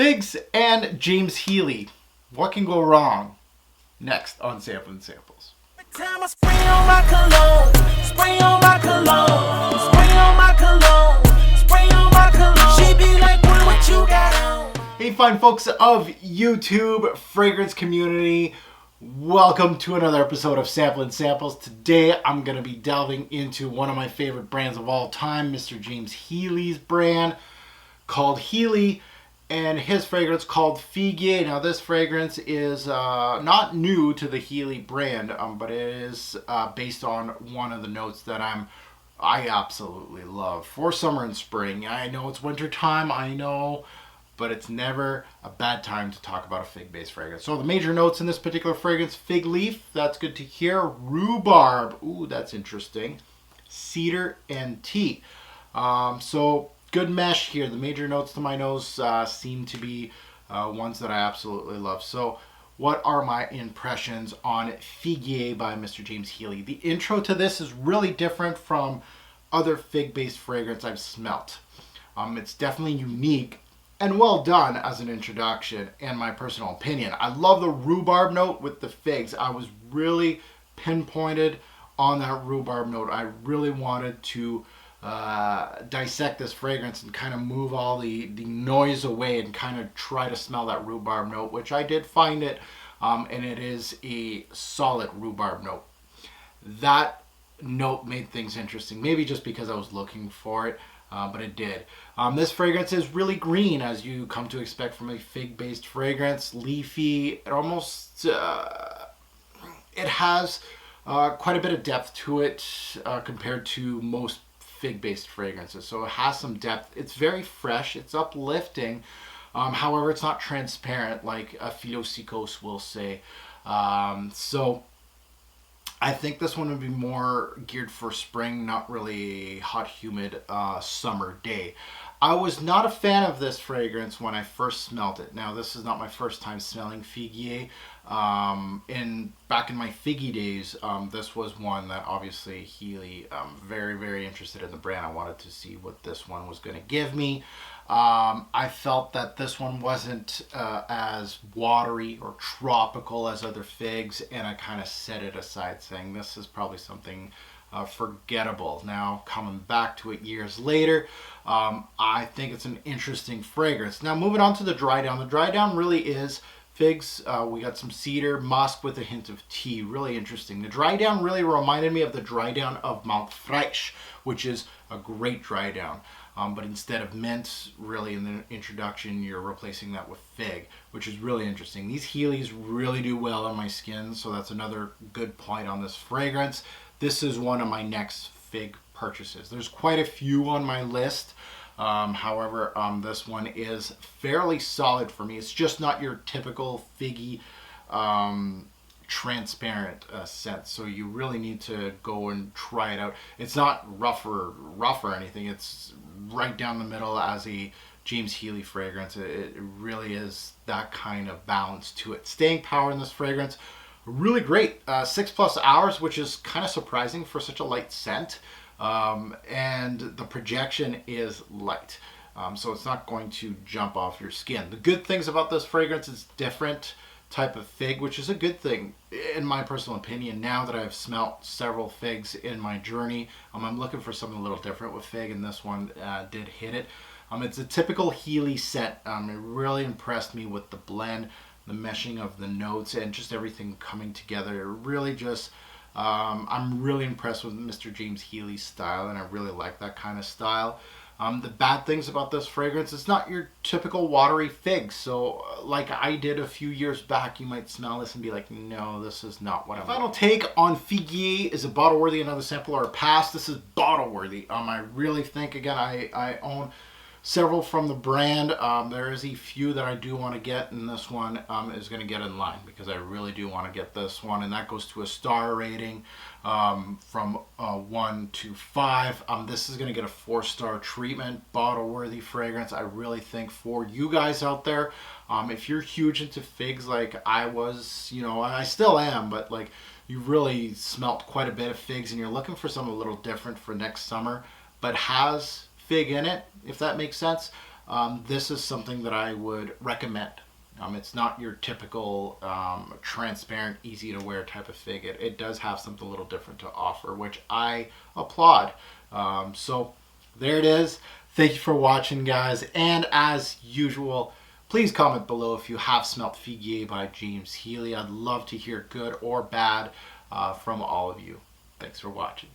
Figs and James Heeley. What can go wrong? Next on Samplin Samples. Time I spray on my cologne, spray on my cologne, spray on my cologne, spray on my cologne. She be like, what you got on? Hey fine folks of YouTube fragrance community, welcome to another episode of Samplin Samples. Today I'm going to be delving into one of my favorite brands of all time, Mr. James Heeley's brand called Heeley, and his fragrance called Figuier. Now this fragrance is not new to the Heeley brand, but it is based on one of the notes that I absolutely love for summer and spring. I know it's winter time, I know, but it's never a bad time to talk about a fig-based fragrance. So the major notes in this particular fragrance: fig leaf, that's good to hear. Rhubarb, ooh, that's interesting. Cedar and tea. So good mesh here. The major notes to my nose seem to be ones that I absolutely love. So what are my impressions on Figuier by Mr. James Heeley? The intro to this is really different from other fig-based fragrance I've smelt. It's definitely unique and well done as an introduction, in my personal opinion. I love the rhubarb note with the figs. I was really pinpointed on that rhubarb note. I really wanted to dissect this fragrance and kind of move all the noise away and kind of try to smell that rhubarb note, which I did find it, and it is a solid rhubarb note. That note made things interesting, maybe just because I was looking for it, but it did. This fragrance is really green, as you come to expect from a fig-based fragrance. Leafy. It almost it has quite a bit of depth to it compared to most fig-based fragrances. So it has some depth. It's very fresh. It's uplifting. However, it's not transparent like a Philosykos will say. So I think this one would be more geared for spring, not really hot, humid summer day. I was not a fan of this fragrance when I first smelled it. Now, this is not my first time smelling Figuier. Back in my Figgy days, this was one that obviously Heeley, very, very interested in the brand. I wanted to see what this one was going to give me. I felt that this one wasn't as watery or tropical as other figs, and I kind of set it aside, saying this is probably something forgettable. Now, coming back to it years later, I think it's an interesting fragrance. Now, moving on to the dry down. The dry down really is figs. We got some cedar, musk with a hint of tea. Really interesting. The dry down really reminded me of the dry down of Mount Fresh, which is a great dry down. But instead of mint, really in the introduction, you're replacing that with fig, which is really interesting. These Heeleys really do well on my skin, so that's another good point on this fragrance. This is one of my next fig purchases. There's quite a few on my list. However, this one is fairly solid for me. It's just not your typical figgy transparent scent, so you really need to go and try it out. It's not rough or anything. It's right down the middle as a James Heeley fragrance. It really is that kind of balance to it. Staying power in this fragrance, really great. 6+ hours, which is kind of surprising for such a light scent. And the projection is light, so it's not going to jump off your skin. The good things about this fragrance is different type of fig, which is a good thing in my personal opinion. Now that I've smelt several figs in my journey, I'm looking for something a little different with fig, and this one did hit it. It's a typical Heeley scent. It really impressed me with the blend, the meshing of the notes, and just everything coming together. It really just I'm really impressed with Mr. James Heeley's style, and I really like that kind of style. The bad things about this fragrance, it's not your typical watery fig. So like I did a few years back, you might smell this and be like, no, this is not what I'm... Final take on Figuier: is it bottle worthy, another sample, or a pass? This is bottle worthy. I really think, again, I own several from the brand. There is a few that I do want to get, and this one is going to get in line because I really do want to get this one, and that goes to a star rating from 1 to 5. This is going to get a 4-star treatment. Bottle worthy fragrance. I really think for you guys out there, if you're huge into figs like I was, I still am, but like you really smelt quite a bit of figs and you're looking for something a little different for next summer, but has fig in it, if that makes sense, this is something that I would recommend. It's not your typical transparent, easy to wear type of fig. It does have something a little different to offer, which I applaud. So there it is. Thank you for watching, guys. And as usual, please comment below if you have smelt Figuier by James Heeley. I'd love to hear good or bad from all of you. Thanks for watching.